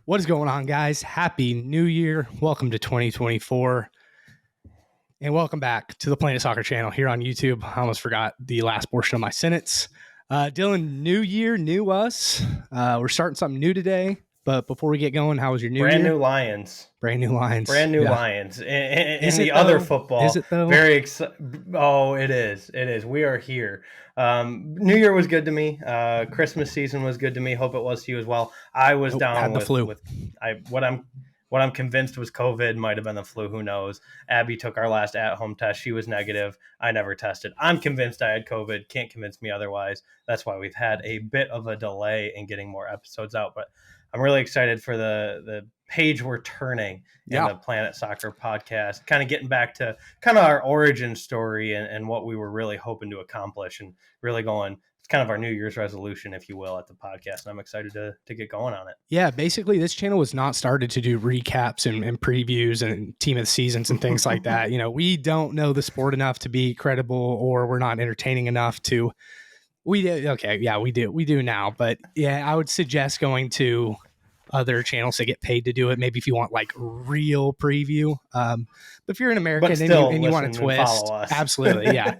What is going on, guys? Happy New Year. Welcome to 2024. And welcome back to the Planet Soccer channel here on YouTube. I almost forgot the last portion of my sentence. Dylan, new year, new us. We're starting something new today. But before we get going, how was your new Brand year? new Lions. Brand new Lions. Brand new Yeah. Lions. In Is it the other though? football, Is it though? very excited. Oh, it is. It is. We are here. New Year was good to me. Christmas season was good to me. Hope it was to you as well. I was Nope, had down the flu. what I'm convinced was COVID. Might have been the flu. Who knows? Abby took our last at-home test. She was negative. I never tested. I'm convinced I had COVID. Can't convince me otherwise. That's why we've had a bit of a delay in getting more episodes out. But I'm really excited for the page we're turning in the Planet Soccer podcast, kind of getting back to kind of our origin story and what we were really hoping to accomplish, and really going. It's kind of our New Year's resolution, if you will, at the podcast. And I'm excited to get going on it. Yeah, basically this channel was not started to do recaps and previews and team of the seasons and things like that. You know, we don't know the sport enough to be credible, or we're not entertaining enough to. We do now. But yeah, I would suggest going to other channels that get paid to do it. Maybe if you want like real preview. But if you're an American and you want to twist, absolutely, yeah.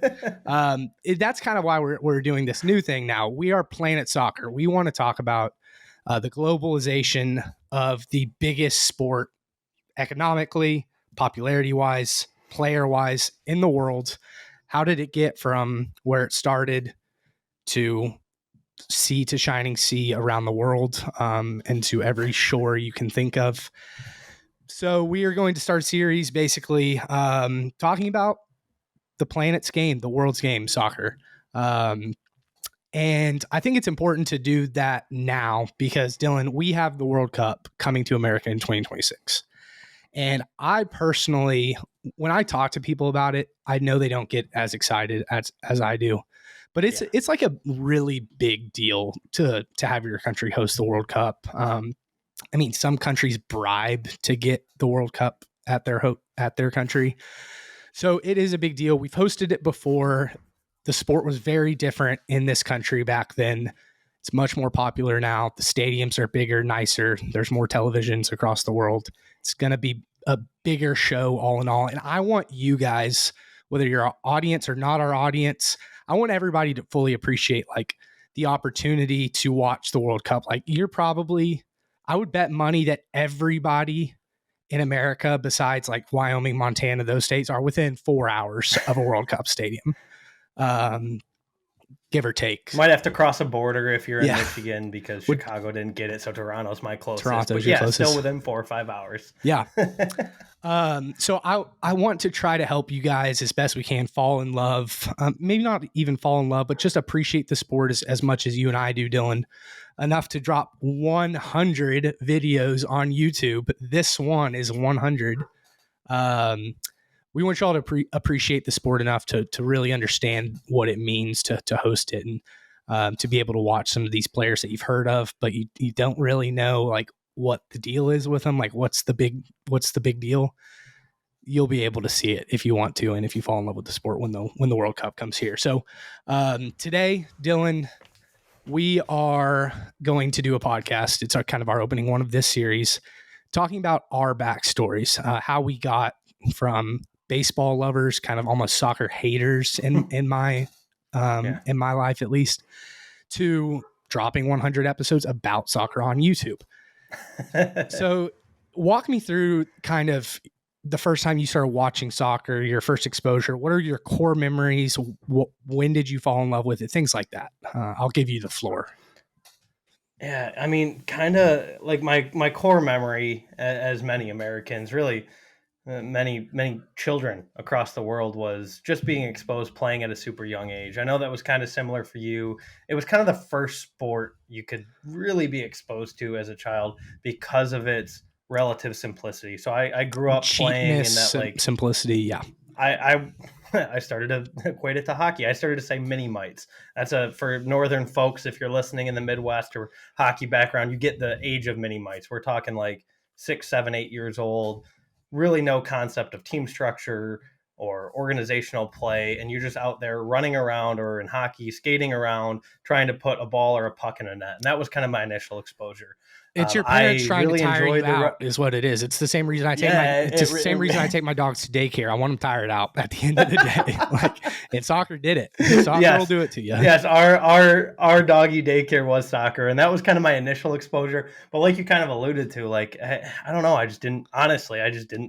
That's kind of why we're doing this new thing now. We are Planet Soccer. We want to talk about the globalization of the biggest sport economically, popularity-wise, player-wise in the world. How did it get from where it started to sea to shining sea around the world, and to every shore you can think of? So we are going to start a series basically talking about the planet's game, the world's game, soccer. And I think it's important to do that now because, Dylan, we have the World Cup coming to America in 2026. And I personally, when I talk to people about it, I know they don't get as excited as I do. But it's like a really big deal to have your country host the World Cup. I mean, some countries bribe to get the World Cup at their country. So it is a big deal. We've hosted it before. The sport was very different in this country back then. It's much more popular now. The stadiums are bigger, nicer. There's more televisions across the world. It's going to be a bigger show all in all. And I want you guys, whether you're our audience or not our audience, I want everybody to fully appreciate like the opportunity to watch the World Cup. Like I would bet money that everybody in America, besides like Wyoming, Montana, those states, are within 4 hours of a World Cup stadium. Give or take. Might have to cross a border if you're in Michigan because Chicago didn't get it, so Toronto's my closest. Closest. Still within 4 or 5 hours. Yeah. So I want to try to help you guys as best we can fall in love. Maybe not even fall in love, but just appreciate the sport as much as you and I do, Dylan. Enough to drop 100 videos on YouTube. This one is 100. We want y'all to appreciate the sport enough to really understand what it means to host it, and to be able to watch some of these players that you've heard of, but you don't really know like what the deal is with them. Like what's the big deal? You'll be able to see it if you want to, and if you fall in love with the sport when the World Cup comes here. So today, Dylan, we are going to do a podcast. It's kind of our opening one of this series, talking about our backstories, how we got from baseball lovers, kind of almost soccer haters in my life at least, to dropping 100 episodes about soccer on YouTube. So walk me through kind of the first time you started watching soccer, your first exposure. What are your core memories? When did you fall in love with it? Things like that. I'll give you the floor. Yeah, I mean, kind of like my core memory, as many Americans, really many children across the world, was just being exposed playing at a super young age. I know that was kind of similar for you. It was kind of the first sport you could really be exposed to as a child because of its relative simplicity. So I grew up playing in that like simplicity. Yeah. I started to equate it to hockey. I started to say mini mites. That's for northern folks. If you're listening in the Midwest or hockey background, you get the age of mini mites. We're talking like 6, 7, 8 years old. Really no concept of team structure or organizational play, and you're just out there running around, or in hockey, skating around, trying to put a ball or a puck in a net. And that was kind of my initial exposure. It's your parents I trying to really tire you enjoyed out, is what it is. It's the same reason I take my. yeah, It's the same reason I take my dogs to daycare. I want them tired out at the end of the day. Like, and soccer did it. Soccer will yes. do it to you. Yes, our doggy daycare was soccer, and that was kind of my initial exposure. But like you kind of alluded to, like I don't know, I just didn't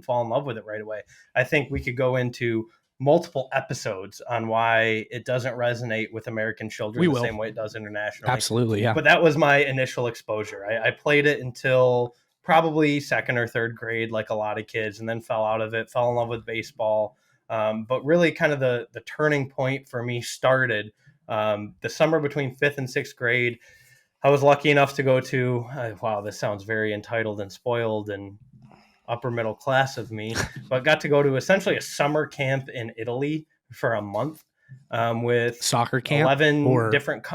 fall in love with it right away. I think we could go into multiple episodes on why it doesn't resonate with American children We the will. same way it does internationally. Absolutely, yeah. But that was my initial exposure. I played it until probably second or third grade, like a lot of kids, and then fell out of it, fell in love with baseball. But really, kind of the turning point for me started the summer between fifth and sixth grade. I was lucky enough to go to, wow, this sounds very entitled and spoiled and upper middle class of me, but got to go to essentially a summer camp in Italy for a month with Soccer camp 11 or different,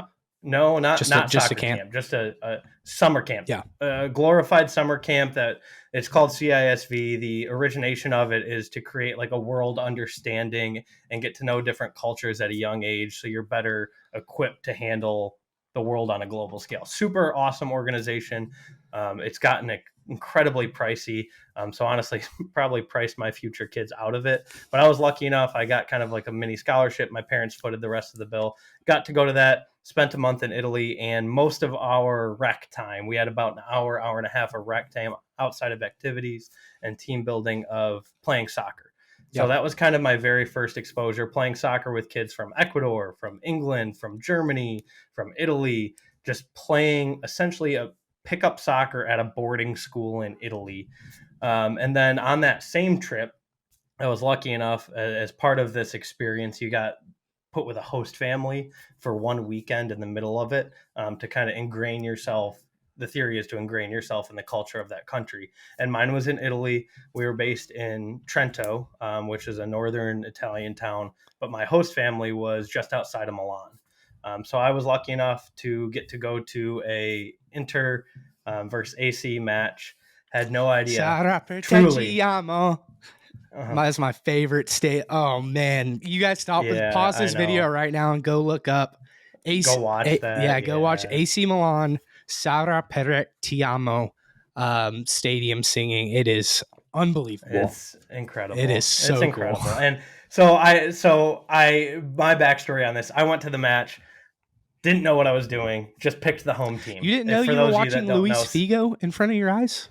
no, not, just a soccer camp? camp, just a summer camp, Yeah. a glorified summer camp that it's called CISV. The origination of it is to create like a world understanding and get to know different cultures at a young age. So you're better equipped to handle the world on a global scale. Super awesome organization. It's gotten incredibly pricey. So honestly, probably priced my future kids out of it. But I was lucky enough. I got kind of like a mini scholarship. My parents footed the rest of the bill. Got to go to that. Spent a month in Italy, and most of our rec time, we had about an hour, hour and a half of rec time outside of activities and team building of playing soccer. So that was kind of my very first exposure, playing soccer with kids from Ecuador, from England, from Germany, from Italy, just playing essentially a pickup soccer at a boarding school in Italy. And then on that same trip, I was lucky enough, as part of this experience, you got put with a host family for one weekend in the middle of it, to kind of ingrain yourself. The theory is to ingrain yourself in the culture of that country. And mine was in Italy. We were based in Trento, which is a northern Italian town, but my host family was just outside of Milan. So I was lucky enough to get to go to a Inter versus AC match. Had no idea. Truly. That's my favorite state. Oh man, you guys stop with Yeah, pause I this video know. right now and go look up Go watch Yeah, that. go watch Yeah. AC Milan Sarà per ti amo stadium singing. It is unbelievable. It's incredible. It is It's so cool. incredible. And my backstory on this, I went to the match, didn't know what I was doing, just picked the home team. You didn't know And for you were those of you watching that don't Luis know, Figo in front of your eyes?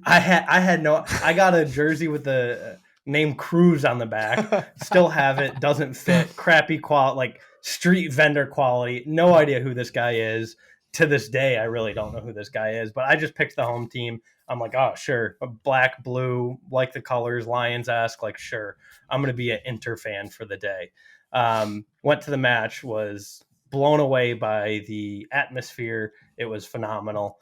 I got a jersey with the name Cruz on the back. Still have it. Doesn't fit. Crappy quality, like street vendor quality. No idea who this guy is. To this day, I really don't know who this guy is. But I just picked the home team. I'm like, oh sure, black, blue, like the colors, Lions-esque. Like sure, I'm gonna be an Inter fan for the day. Went to the match. Was blown away by the atmosphere. It was phenomenal.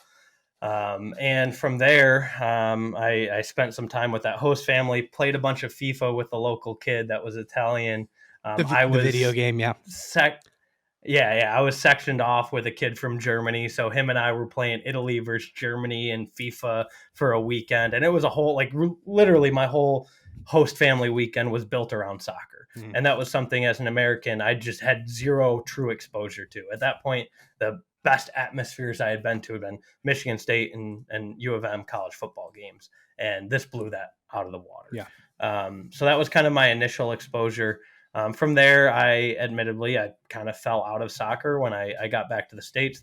And from there, I spent some time with that host family, played a bunch of FIFA with the local kid that was Italian. I The was video game, yeah. I was sectioned off with a kid from Germany. So him and I were playing Italy versus Germany and FIFA for a weekend. And it was a whole, like literally my whole host family weekend was built around soccer. Mm. And that was something as an American, I just had zero true exposure to. At that point, the best atmospheres I had been to had been Michigan State and U of M college football games. And this blew that out of the water. Yeah. So that was kind of my initial exposure. From there, I kind of fell out of soccer when I got back to the States.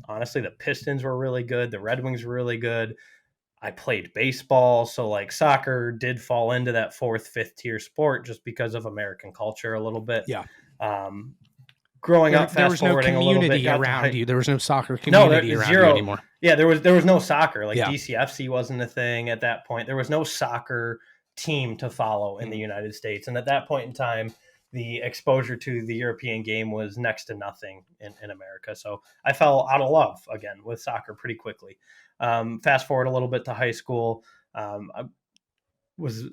Honestly, the Pistons were really good. The Red Wings were really good. I played baseball. So like soccer did fall into that fourth, fifth tier sport just because of American culture a little bit. Yeah. Growing up, there was no community got around you. There was no soccer community around you anymore. Yeah, there was no soccer. Like Yeah. DCFC wasn't a thing at that point. There was no soccer team to follow in the United States. And at that point in time, the exposure to the European game was next to nothing in America. So I fell out of love again with soccer pretty quickly. Fast forward a little bit to high school. I was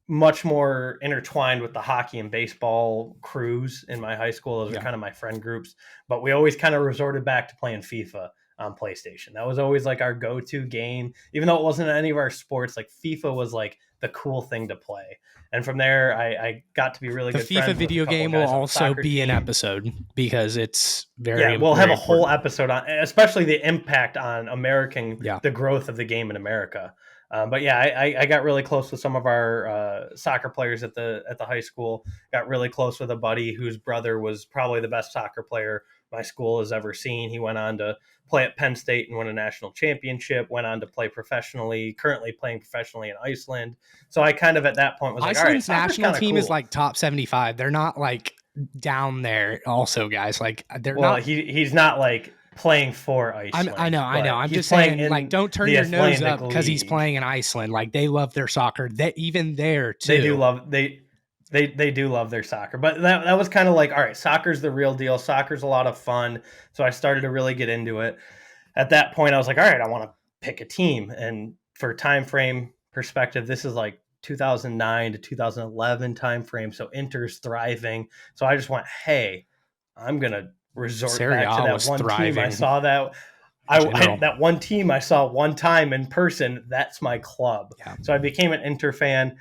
much more intertwined with the hockey and baseball crews in my high school. Those are kind of my friend groups, but we always kind of resorted back to playing FIFA on PlayStation. That was always like our go-to game, even though it wasn't any of our sports. Like FIFA was like the cool thing to play. And from there, I got to be really The good FIFA friends with a video couple of game will guys on the also soccer be an team. episode because it's Yeah, very, we'll have very a whole important. episode on, especially the impact on Yeah. the growth of the game in America. But yeah, I got really close with some of our soccer players at the high school. Got really close with a buddy whose brother was probably the best soccer player my school has ever seen. He went on to play at Penn State and win a national championship. Went on to play professionally. Currently playing professionally in Iceland. So I kind of at that point was like, all right, Iceland's soccer's national kind of team is cool. like top 75. They're not like down there also, guys. Like they're Well, not. he's not like playing for I Iceland, know, I know. but I'm he's just playing saying, like, in don't turn the your nose Atlantic up because he's League. playing in Iceland. Like, they love their soccer. That even there They do too. love they do love their soccer. But that was kind of like, all right, soccer's the real deal. Soccer's a lot of fun. So I started to really get into it. At that point, I was like, all right, I want to pick a team. And for time frame perspective, this is like 2009 to 2011 time frame. So Inter's thriving. So I just went, hey, I'm gonna resort Serie back to A that was one team I thriving saw that in general. that one team I saw one time in person. That's my club. Yeah. So I became an Inter fan.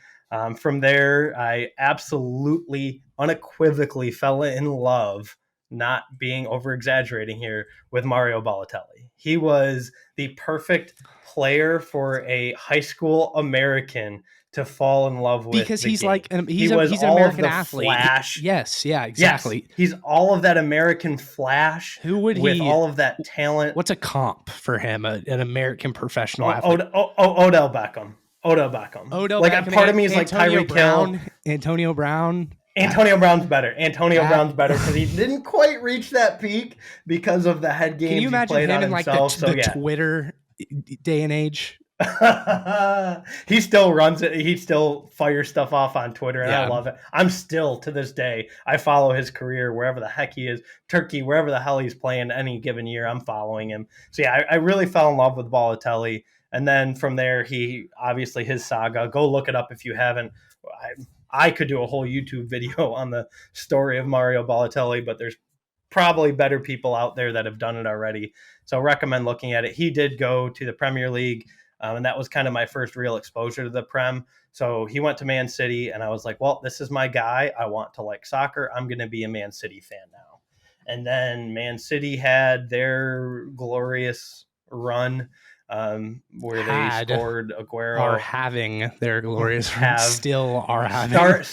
From there, I absolutely, unequivocally fell in love, not being over exaggerating here, with Mario Balotelli. He was the perfect player for a high school American to fall in love with Because the he's game. like He was he's an all of American the athlete. flash. Yes, yeah, Yes, exactly. he's all of that American flash Who would with he? all of that talent. What's a comp for him? An American professional athlete. Odell Beckham. Odell Beckham. Odell Like Beckham, part of me is like Antonio Tyreek Hill. Brown. Antonio Brown. Antonio Brown's better. Antonio That- Brown's better because he didn't quite reach that peak because of the head Can you games he imagine played him on in like himself. So the yeah, Twitter day and age? he still runs it. He still fires stuff off on Twitter, and I Yeah. love it. I'm still to this day. I follow his career wherever the heck he is, Turkey, wherever the hell he's playing any given year. I'm following him. So yeah, I really fell in love with Balotelli, and then from there, he obviously his saga. Go look it up if you haven't. I could do a whole YouTube video on the story of Mario Balotelli, but there's probably better people out there that have done it already. So recommend looking at it. He did go to the Premier League. And that was kind of my first real exposure to the Prem. So he went to Man City, and I was like, well, this is my guy. I want to like soccer. I'm going to be a Man City fan now. And then Man City had their glorious run where they scored Aguero. Are having their glorious run. Still are having.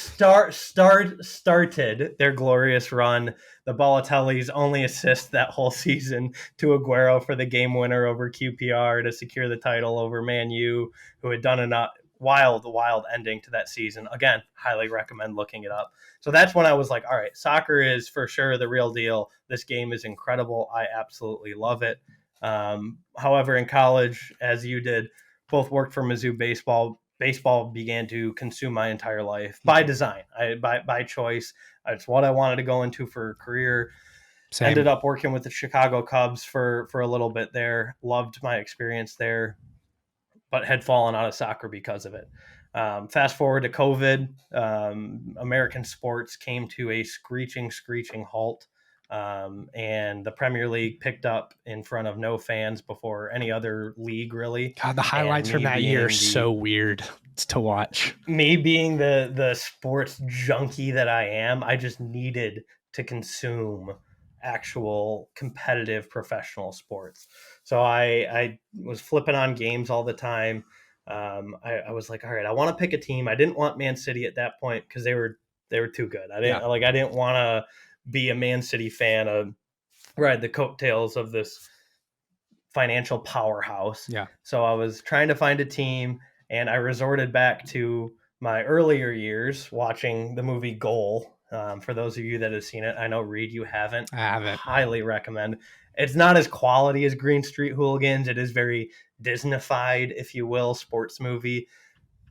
Started their glorious run. The Balotelli's only assist that whole season to Aguero for the game winner over QPR to secure the title over Man U, who had done a wild ending to that season. Again, highly recommend looking it up. So that's when I was like, all right, soccer is for sure the real deal. This game is incredible. I absolutely love it. However, in college, as you did, both worked for Mizzou baseball. Baseball began to consume my entire life by design, by choice. It's what I wanted to go into for a career. Same. Ended up working with the Chicago Cubs for a little bit there. Loved my experience there, but had fallen out of soccer because of it. Fast forward to COVID, American sports came to a screeching halt. And the Premier League picked up in front of no fans before any other league, really. God, the highlights from that year are so weird to watch. Me being the sports junkie that I am, I just needed to consume actual competitive professional sports. So I was flipping on games all the time. I was like, all right, I want to pick a team. I didn't want Man City at that point because they were too good. I didn't want to be a Man City fan of ride the coattails of this financial powerhouse. Yeah. So I was trying to find a team, and I resorted back to my earlier years watching the movie Goal. For those of you that have seen it, I know Reed, you haven't. I haven't. Highly recommend. It's not as quality as Green Street Hooligans. It is very Disney-fied, if you will, sports movie.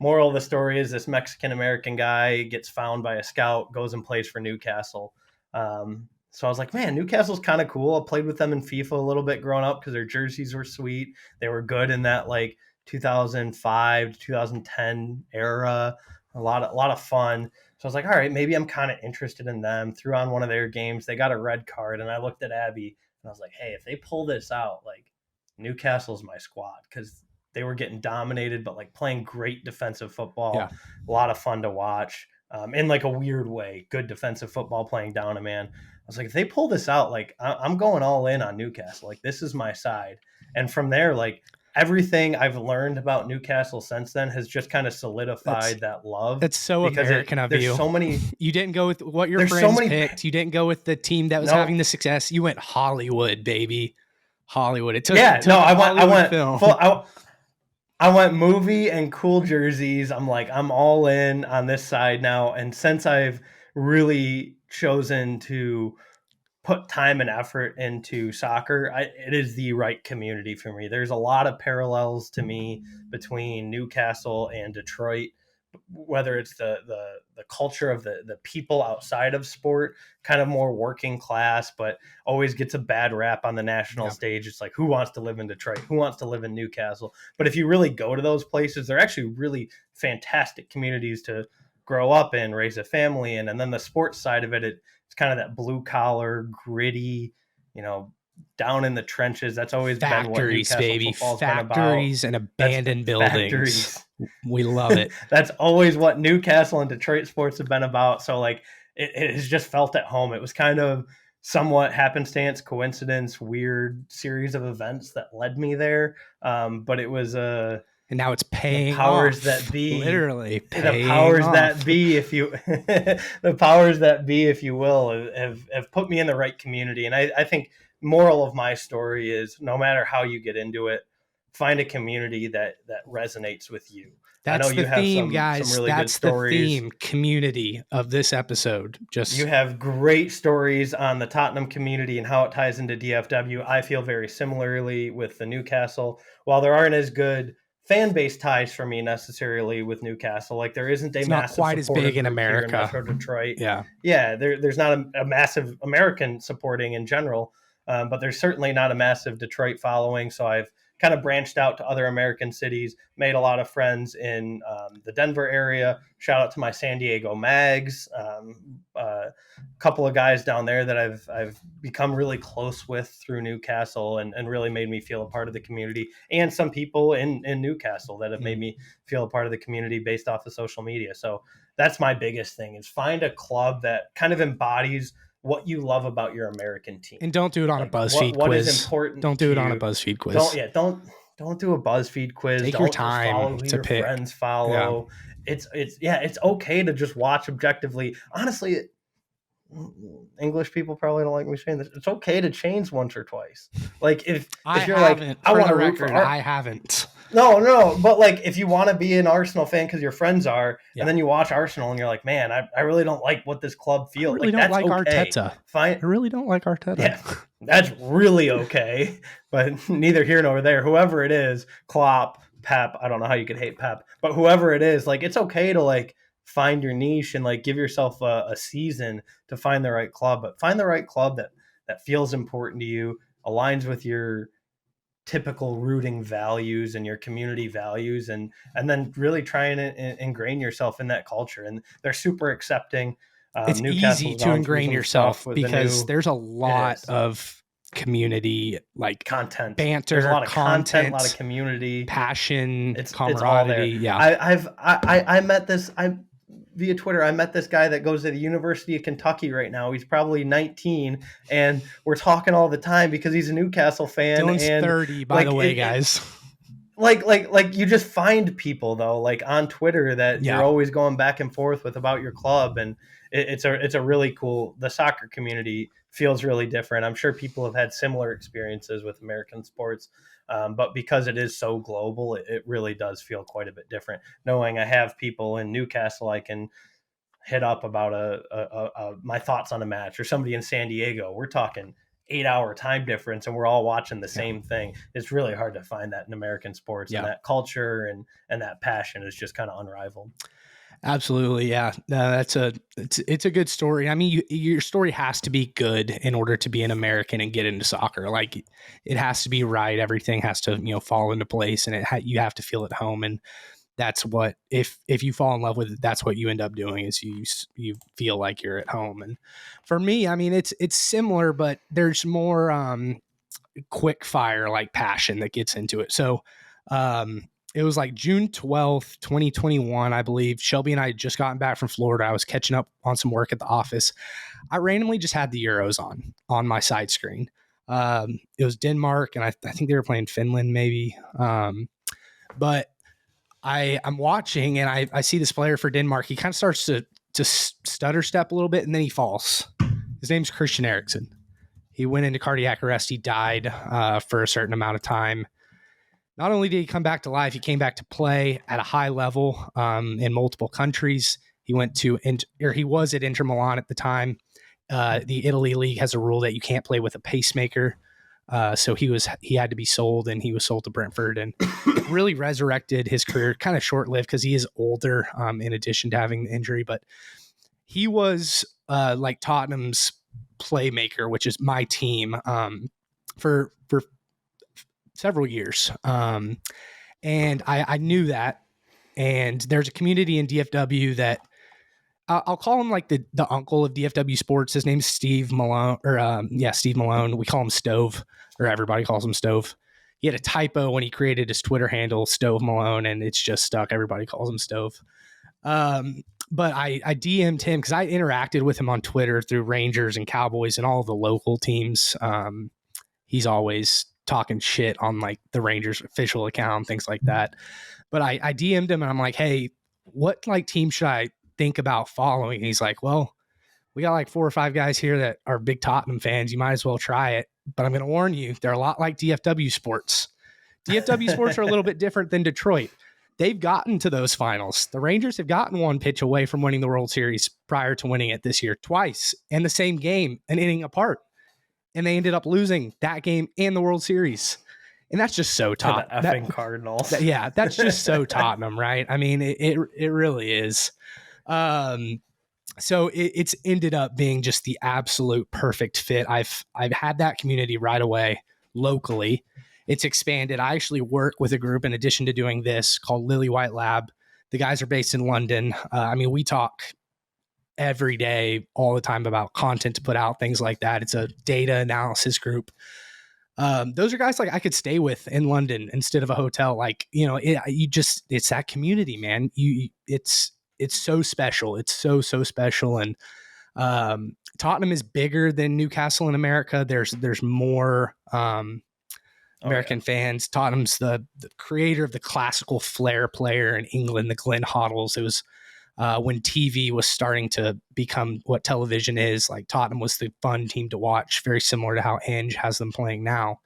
Moral of the story is this Mexican-American guy gets found by a scout, goes and plays for Newcastle. So I was like, man, Newcastle's kind of cool. I played with them in FIFA a little bit growing up because their jerseys were sweet. They were good in that like 2005 to 2010 era. A lot of fun. So I was like, all right, maybe I'm kind of interested in them. Threw on one of their games. They got a red card, and I looked at Abby and I was like, hey, if they pull this out, like Newcastle's my squad, because they were getting dominated, but like playing great defensive Yeah. football, a lot of fun to watch. In like a weird way, good defensive football, playing down a man. I was like, if they pull this out, like I'm going all in on Newcastle. Like this is my side. And from there, like everything I've learned about Newcastle since then has just kind of That's solidified that love, that's so because American of there's you. so many, You didn't go with what your there's so friends many, picked. You didn't go with the team that was no, having the success. You went Hollywood, baby. Hollywood. It took yeah, no, took I Hollywood went film. full, I went movie and cool jerseys. I'm like, I'm all in on this side now. And since I've really chosen to put time and effort into soccer, it is the right community for me. There's a lot of parallels to me between Newcastle and Detroit, whether it's the culture of the people outside of sport, kind of more working class, but always gets a bad rap on the national Yeah. stage. It's like, who wants to live in Detroit? Who wants to live in Newcastle? But if you really go to those places, they're actually really fantastic communities to grow up in, raise a family in. And then the sports side of it's kind of that blue collar, gritty, you know, down in the trenches. That's always been what Factories, Newcastle baby. football's been about. Factories and That's abandoned buildings. factories. We love it. That's always what Newcastle and Detroit sports have been about. So like it has just felt at home. It was kind of somewhat happenstance, coincidence, weird series of events that led me there. But it was And now it's the paying powers off. that be, Literally the paying powers off. that be, if you, the powers that be, if you will, have put me in the right community. And I think moral of my story is, no matter how you get into it, find a community that resonates with you. I know That's the you have theme, some guys. really good That's the stories. theme, community of this episode. Just You have great stories on the Tottenham community and how it ties into DFW. I feel very similarly with the Newcastle. While there aren't as good fan base ties for me necessarily with Newcastle, like there isn't a it's not massive quite as supporter big in group here in America. Metro Detroit. Yeah. Yeah, there's not a massive American supporting in general, but there's certainly not a massive Detroit following. So I've kind of branched out to other American cities, made a lot of friends in the Denver area. Shout out to my San Diego Mags, a couple of guys down there that I've become really close with through Newcastle, and really made me feel a part of the community, and some people in Newcastle that have made me feel a part of the community based off of social media. So that's my biggest thing, is find a club that kind of embodies what you love about your American team. And don't do it on Like a BuzzFeed what quiz. is important. Don't do it on a BuzzFeed quiz. Don't do a BuzzFeed quiz. Take Don't your just time follow who to your pick. friends follow. Yeah. It's okay to just watch objectively. Honestly, English people probably don't like me saying this. It's okay to change once or twice. Like if you're like, I want to root for I haven't. No, but like if you want to be an Arsenal fan because your friends are, Yeah. and then you watch Arsenal and you're like, man, I really don't like what this club feels. I really don't that's like okay. Arteta. Fine. I really don't like Arteta. Yeah, that's really okay. But neither here nor there. Whoever it is, Klopp, Pep, I don't know how you could hate Pep, but whoever it is, like it's okay to like find your niche and like give yourself a season to find the right club. But find the right club that feels important to you, aligns with your typical rooting values and your community values, and then really try and ingrain yourself in that culture. And they're super accepting. It's easy to ingrain yourself because there's a lot of community, like content, banter, there's a lot of content, a lot of community, passion, it's camaraderie. It's all there. I met this via Twitter. I met this guy that goes to the University of Kentucky right now. He's probably 19, and we're talking all the time because he's a Newcastle fan. Dylan's and 30, by the way, guys. Like you just find people though, like on Twitter, that you're always going back and forth with about your club, and it's a really cool. The soccer community feels really different. I'm sure people have had similar experiences with American sports. But because it is so global, it really does feel quite a bit different. Knowing I have people in Newcastle I can hit up about my thoughts on a match, or somebody in San Diego. We're talking 8-hour time difference, and we're all watching the same thing. It's really hard to find that in American sports, and that culture and that passion is just kind of unrivaled. Absolutely, yeah. No, it's a good story. I mean, your story has to be good in order to be an American and get into soccer. Like it has to be right. Everything has to fall into place, and you have to feel at home. And that's what if you fall in love with it, that's what you end up doing, is you feel like you're at home. And for me, I mean, it's similar, but there's more quick fire like passion that gets into it. So it was like June 12th, 2021, I believe. Shelby and I had just gotten back from Florida. I was catching up on some work at the office. I randomly just had the Euros on my side screen. It was Denmark, and I think they were playing Finland maybe. But I'm watching, and I see this player for Denmark. He kind of starts to stutter step a little bit, and then he falls. His name's Christian Eriksen. He went into cardiac arrest. He died for a certain amount of time. Not only did he come back to life, he came back to play at a high level in multiple countries. He was at Inter Milan at the time. The Italy league has a rule that you can't play with a pacemaker. So he had to be sold, and he was sold to Brentford, and really resurrected his career. Kind of short lived because he is older, in addition to having the injury. But he was like Tottenham's playmaker, which is my team, for several years. And I knew that. And there's a community in DFW that I'll call him like the uncle of DFW sports. His name's Steve Malone, Steve Malone. We call him Stove, or everybody calls him Stove. He had a typo when he created his Twitter handle, Stove Malone, and it's just stuck. Everybody calls him Stove. But I DM'd him because I interacted with him on Twitter through Rangers and Cowboys and all of the local teams. He's always talking shit on like the Rangers official account, things like that. But I DM'd him, and I'm like, hey, what like team should I think about following? And he's like, well, we got like 4 or 5 guys here that are big Tottenham fans. You might as well try it. But I'm going to warn you, they're a lot like DFW sports. DFW sports are a little bit different than Detroit. They've gotten to those finals. The Rangers have gotten one pitch away from winning the World Series prior to winning it this year twice in the same game, an inning apart. And they ended up losing that game and the World Series. And that's just so Tottenham. The effing Cardinals. That's just so Tottenham, right? I mean, it really is. So it's ended up being just the absolute perfect fit. I've had that community right away locally. It's expanded. I actually work with a group in addition to doing this called Lily White Lab. The guys are based in London. We talk every day, all the time about content to put out, things like that. It's a data analysis group. Those are guys like I could stay with in London instead of a hotel. Like, it's that community, man. It's so special. It's so special. And Tottenham is bigger than Newcastle in America. There's more American fans. Tottenham's the creator of the classical flair player in England, the Glenn Hoddles. It was when TV was starting to become what television is. Like Tottenham was the fun team to watch, very similar to how Ange has them playing now.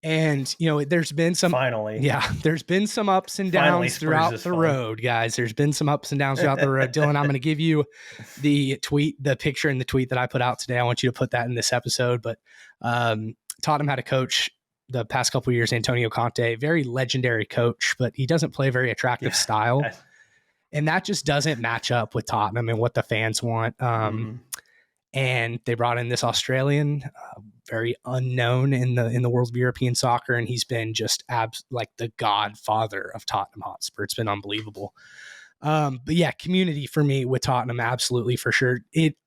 And, there's been some, there's been some ups and downs throughout the road, guys. There's been some ups and downs throughout the road. Dylan, I'm going to give you the picture in the tweet that I put out today. I want you to put that in this episode. But Tottenham had a coach the past couple of years, Antonio Conte, very legendary coach, but he doesn't play a very attractive style. And that just doesn't match up with Tottenham and what the fans want. And they brought in this Australian, very unknown in the world of European soccer, and he's been just like the godfather of Tottenham Hotspur. It's been unbelievable. But yeah, community for me with Tottenham, absolutely for sure.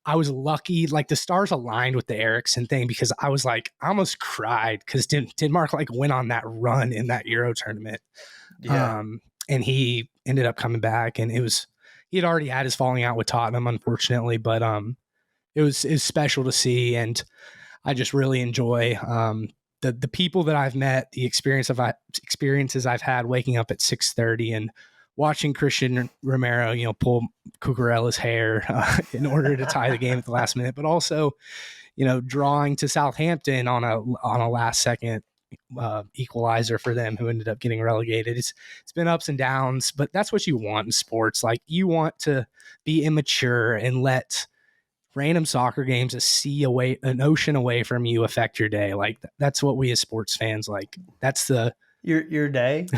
I was lucky, like the stars aligned with the Eriksen thing, because I was like, I almost cried because Denmark like went on that run in that Euro tournament. Yeah. And he ended up coming back, and he had already had his falling out with Tottenham, unfortunately, but it was special to see, and I just really enjoy the people that I've met, the experiences I've had waking up at 6:30 and watching Christian Romero, pull Cucurella's hair in order to tie the game at the last minute, but also, drawing to Southampton on a last second equalizer for them, who ended up getting relegated. It's been ups and downs, but that's what you want in sports. Like, you want to be immature and let random soccer games, an ocean away from you, affect your day. Like, that's what we as sports fans like. That's your day.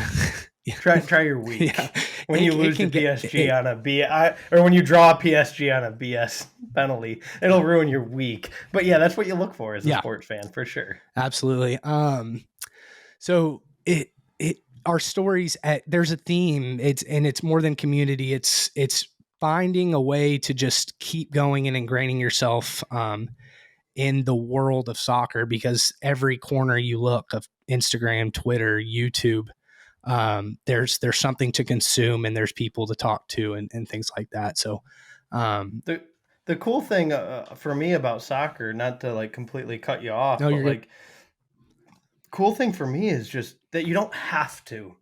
Try your week. Yeah. When you lose to PSG on a BS, or when you draw PSG on a BS penalty, it'll ruin your week. But yeah, that's what you look for as a sports fan, for sure. Absolutely. So our stories there's a theme. It's more than community. It's finding a way to just keep going and ingraining yourself in the world of soccer, because every corner you look of Instagram, Twitter, YouTube, there's something to consume, and there's people to talk to, and things like that. So the the cool thing for me about soccer, not to like completely cut you off, no, but you're good. like cool thing for me is just that you don't have to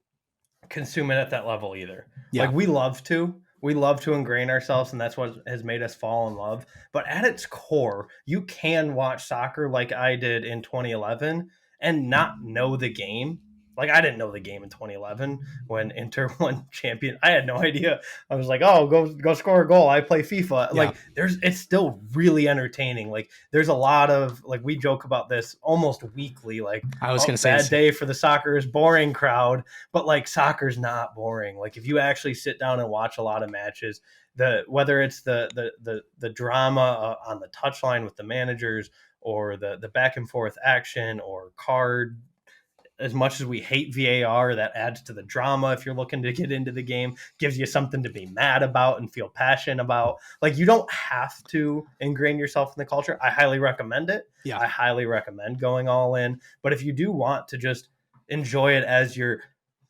consume it at that level either. Yeah. Like we love to ingrain ourselves, and that's what has made us fall in love. But at its core, you can watch soccer like I did in 2011 and not know the game. Like I didn't know the game in 2011 when Inter won champion. I had no idea. I was like, "Oh, go score a goal. I play FIFA." Yeah. Like it's still really entertaining. Like there's a lot of like we joke about this almost weekly like I was going to say bad day for the soccer is boring crowd, but like soccer's not boring. Like if you actually sit down and watch a lot of matches, whether it's the drama on the touchline with the managers, or the back and forth action, or card, as much as we hate VAR, that adds to the drama. If you're looking to get into the game, gives you something to be mad about and feel passionate about. Like you don't have to ingrain yourself in the culture. I highly recommend it. Yeah. I highly recommend going all in. But if you do want to just enjoy it as your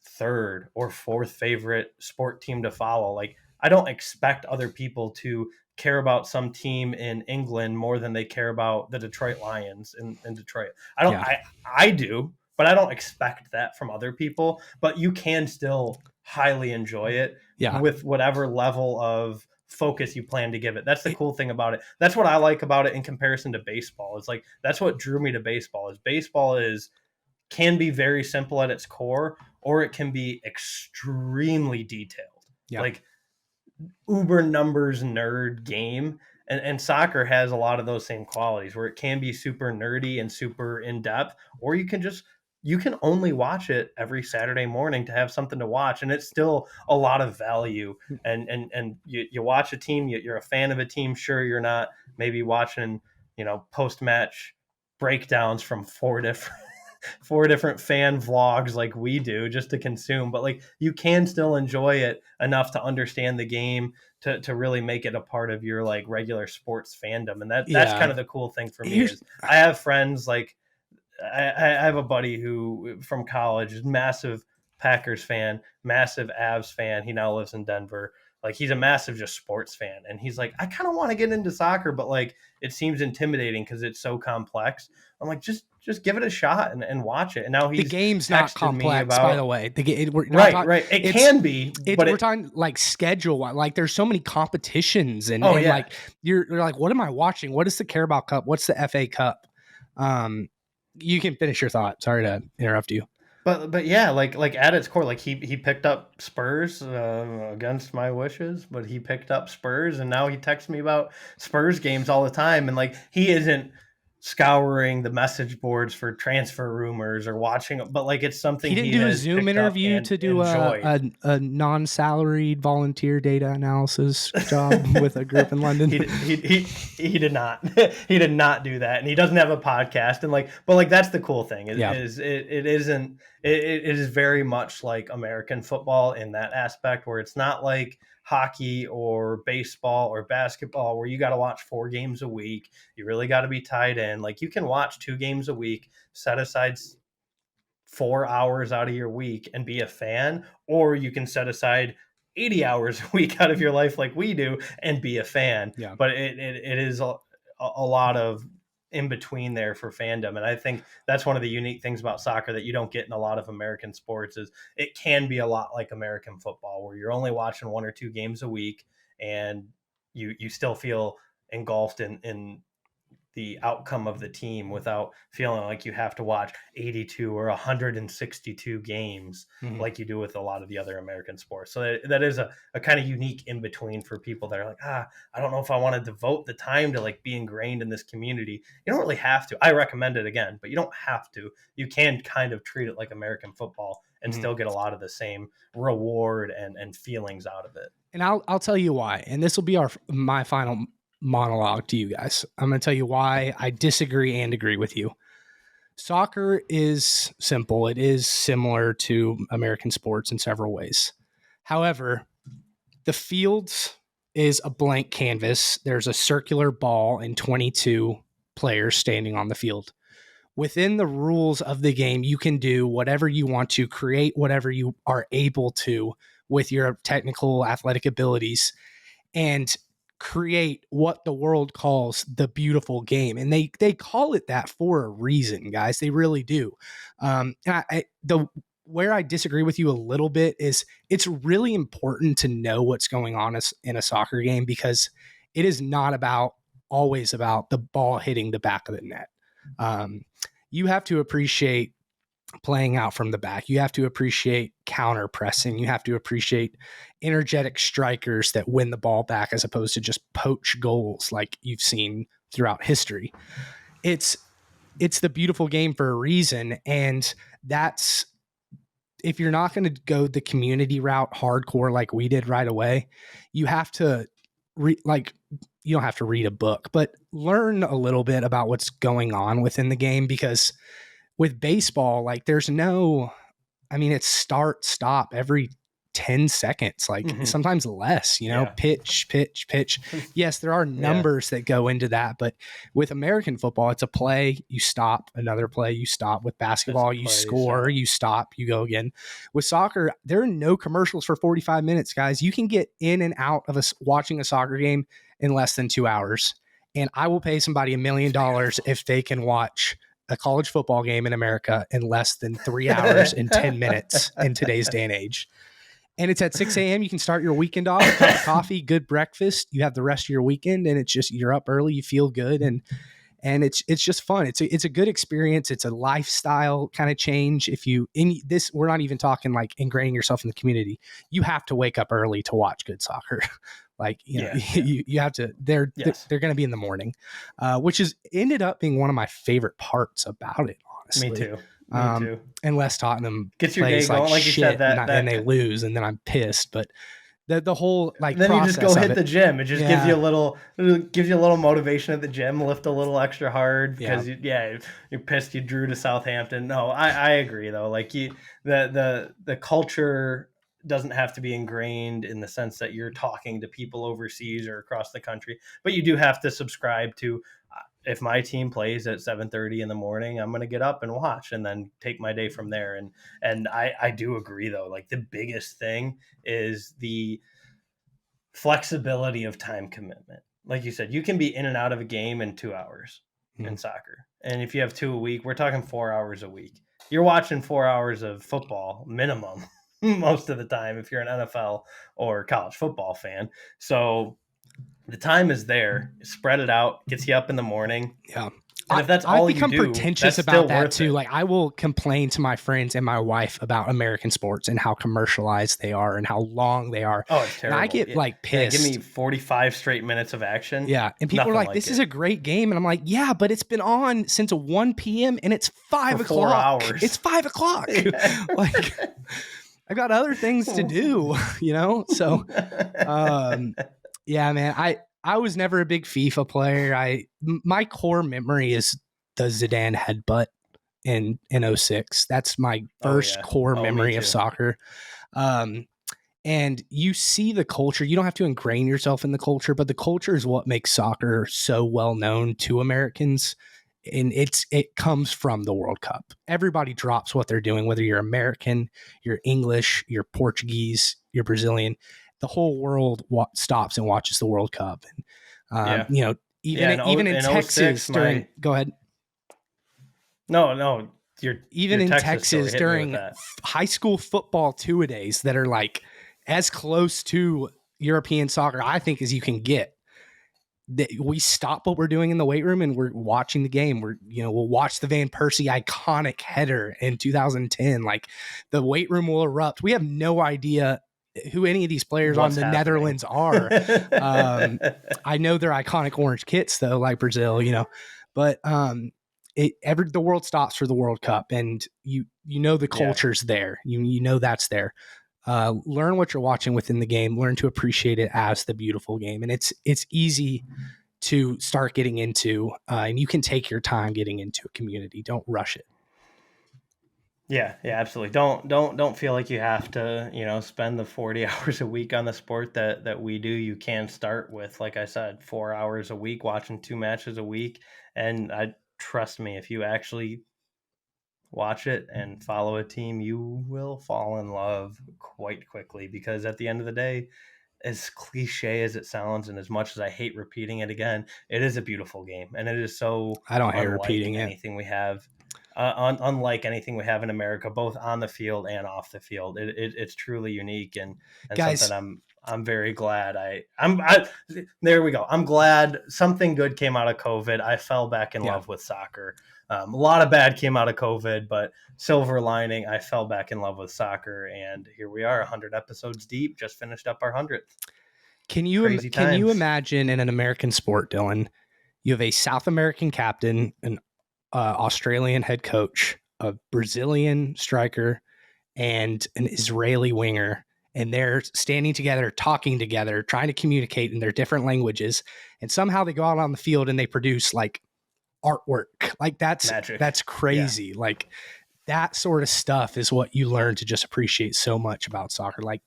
third or fourth favorite sport team to follow, like I don't expect other people to care about some team in England more than they care about the Detroit Lions in Detroit. I don't. Yeah. I do, but I don't expect that from other people. But you can still highly enjoy it Yeah. with whatever level of focus you plan to give it. That's the cool thing about it. That's what I like about it in comparison to baseball. It's like that's what drew me to baseball. Is baseball is can be very simple at its core, or it can be extremely detailed. Yeah. Like uber numbers nerd game. And soccer has a lot of those same qualities where it can be super nerdy and super in depth, or you can only watch it every Saturday morning to have something to watch, and it's still a lot of value. And you watch a team, you're a fan of a team. Sure, you're not maybe watching post match breakdowns from four different fan vlogs like we do just to consume, but like you can still enjoy it enough to understand the game to really make it a part of your like regular sports fandom. And that's kind of the cool thing for me is I have friends like I have a buddy who from college is massive Packers fan, massive Avs fan. He now lives in Denver. Like he's a massive just sports fan, and he's like, I kind of want to get into soccer, but like it seems intimidating because it's so complex. I'm like, just give it a shot and watch it. And now the he's game's not complex, by the way. Right. It can be, but we're talking like schedule. Like there's so many competitions, and yeah. like you're like, what am I watching? What is the Carabao Cup? What's the FA Cup? You can finish your thought. Sorry to interrupt you. But yeah, like at its core, like he picked up Spurs against my wishes, but he picked up Spurs, and now he texts me about Spurs games all the time, and like he isn't scouring the message boards for transfer rumors or watching, but like it's something he didn't do a Zoom interview to do a non-salaried volunteer data analysis job with a group in London. He did not he did not do that, and he doesn't have a podcast. And like, but like that's the cool thing it is very much like American football in that aspect, where it's not like hockey or baseball or basketball where you got to watch 4 games a week. You really got to be tied in. Like you can watch 2 games a week, set aside 4 hours out of your week and be a fan, or you can set aside 80 hours a week out of your life like we do and be a fan. Yeah. But it is a lot of in between there for fandom. And I think that's one of the unique things about soccer that you don't get in a lot of American sports is it can be a lot like American football where you're only watching 1 or 2 games a week and you still feel engulfed in the outcome of the team without feeling like you have to watch 82 or 162 games like you do with a lot of the other American sports. So that is a kind of unique in between for people that are like, I don't know if I want to devote the time to like be ingrained in this community. You don't really have to. I recommend it again, but you don't have to. You can kind of treat it like American football and still get a lot of the same reward and feelings out of it. And I'll tell you why. And this will be my final monologue to you guys. I'm going to tell you why I disagree and agree with you. Soccer is simple. It is similar to American sports in several ways. However, the field is a blank canvas. There's a circular ball and 22 players standing on the field. Within the rules of the game, you can do whatever you want to, create whatever you are able to with your technical athletic abilities, and create what the world calls the beautiful game. And they call it that for a reason, guys. They really do. The where I disagree with you a little bit is it's really important to know what's going on in a soccer game, because it is not always about the ball hitting the back of the net. You have to appreciate playing out from the back. You have to appreciate counter pressing. You have to appreciate energetic strikers that win the ball back, as opposed to just poach goals like you've seen throughout history. It's the beautiful game for a reason. And that's, if you're not going to go the community route hardcore like we did right away, you have to you don't have to read a book, but learn a little bit about what's going on within the game. Because with baseball, like there's no, I mean, it's start, stop every 10 seconds, like sometimes less, pitch, pitch, pitch. Yes, there are numbers that go into that, but with American football, it's a play, you stop, another play, you stop. With basketball, you score, you stop, you go again. With soccer, there are no commercials for 45 minutes, guys. You can get in and out of watching a soccer game in less than 2 hours. And I will pay somebody $1 million if they can watch a college football game in America in less than 3 hours and 10 minutes in today's day and age. And it's at 6 a.m. You can start your weekend off, a cup of coffee, good breakfast. You have the rest of your weekend, and it's just, you're up early, you feel good, and it's just fun. It's a good experience. It's a lifestyle kind of change. If you in this, we're not even talking like ingraining yourself in the community. You have to wake up early to watch good soccer. Like, you have to, they're going to be in the morning, which is ended up being one of my favorite parts about it, honestly. Me too. Unless Tottenham gets your day going, like you said, and they lose, and then I'm pissed. But the whole then you just go hit the gym. It just gives you a little motivation at the gym, lift a little extra hard because you're pissed you drew to Southampton. No, I agree though. Like the culture doesn't have to be ingrained in the sense that you're talking to people overseas or across the country, but you do have to subscribe to, if my team plays at 7:30 in the morning, I'm going to get up and watch and then take my day from there. And I do agree though. Like the biggest thing is the flexibility of time commitment. Like you said, you can be in and out of a game in 2 hours in soccer. And if you have 2 a week, we're talking 4 hours a week. You're watching 4 hours of football minimum most of the time if you're an NFL or college football fan. So the time is there. Spread it out. Gets you up in the morning. Yeah. And if that's all you do, pretentious about that too. Like I will complain to my friends and my wife about American sports and how commercialized they are and how long they are. Oh, it's terrible. And I get like pissed. Give me 45 straight minutes of action. Yeah. And people are like, this is a great game. And I'm like, yeah, but it's been on since 1 p.m. and it's 5 o'clock. 4 hours. It's 5 o'clock. Yeah. Like I've got other things to do, So yeah, man, I was never a big FIFA player. My core memory is the Zidane headbutt in 06. That's my first core memory of soccer. And you see the culture. You don't have to ingrain yourself in the culture, but the culture is what makes soccer so well known to Americans. And it comes from the World Cup. Everybody drops what they're doing, whether you're American, you're English, you're Portuguese, you're Brazilian. The whole world stops and watches the World Cup. And, even in Texas during, go ahead. No, even in Texas during high school football two-a-days that are like as close to European soccer, I think, as you can get. We stop what we're doing in the weight room and we're watching the game. We'll watch the Van Persie iconic header in 2010. Like the weight room will erupt. We have no idea who any of these players on the Netherlands are. I know they're iconic orange kits though, like Brazil, but the world stops for the World Cup, and the culture's there. That's there. Learn what you're watching within the game. Learn to appreciate it as the beautiful game, and it's easy to start getting into, and you can take your time getting into a community. Don't rush it. Yeah, yeah, absolutely. Don't feel like you have to, spend the 40 hours a week on the sport that we do. You can start with, like I said, 4 hours a week, watching 2 matches a week. And I trust me, if you actually watch it and follow a team, you will fall in love quite quickly, because at the end of the day, as cliche as it sounds, and as much as I hate repeating it again, it is a beautiful game, and it is so I don't hate unlike repeating it. anything we have, unlike anything we have in America, both on the field and off the field. It's truly unique, and something Guys, I'm very glad I there we go. I'm glad something good came out of COVID. I fell back in yeah. love with soccer. A lot of bad came out of COVID, but silver lining, I fell back in love with soccer, and here we are, 100 episodes deep. Just finished up our 100th. Crazy Can you times. imagine in an American sport, Dylan, you have a South American captain, an Australian head coach, a Brazilian striker, and an Israeli winger, and they're standing together, talking together, trying to communicate in their different languages, and somehow they go out on the field and they produce like artwork. Like Magic. that's Yeah. crazy. Like that sort of stuff is what you learn to just appreciate so much about soccer. Like,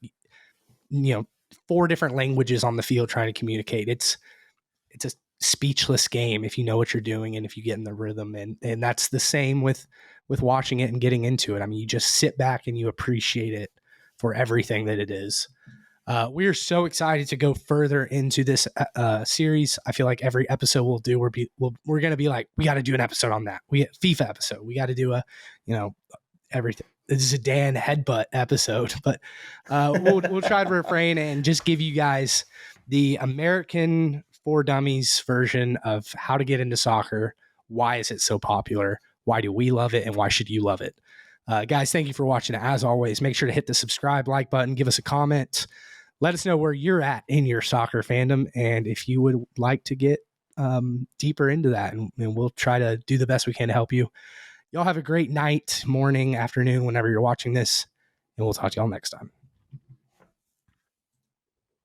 you know, four different languages on the field trying to communicate. It's a speechless game if you know what you're doing and if you get in the rhythm, and that's the same with watching it and getting into it. I mean, you just sit back and you appreciate it for everything that it is. We are so excited to go further into this series. I feel like every episode we'll do, we're going to be like, we got to do an episode on that. We FIFA episode. We got to do everything. This is a Dan headbutt episode, but we'll try to refrain and just give you guys the American for Dummies version of how to get into soccer. Why is it so popular? Why do we love it? And why should you love it? Guys, thank you for watching. As always, make sure to hit the subscribe, like button, give us a comment. Let us know where you're at in your soccer fandom, and if you would like to get deeper into that, and we'll try to do the best we can to help you. Y'all have a great night, morning, afternoon, whenever you're watching this, and we'll talk to y'all next time.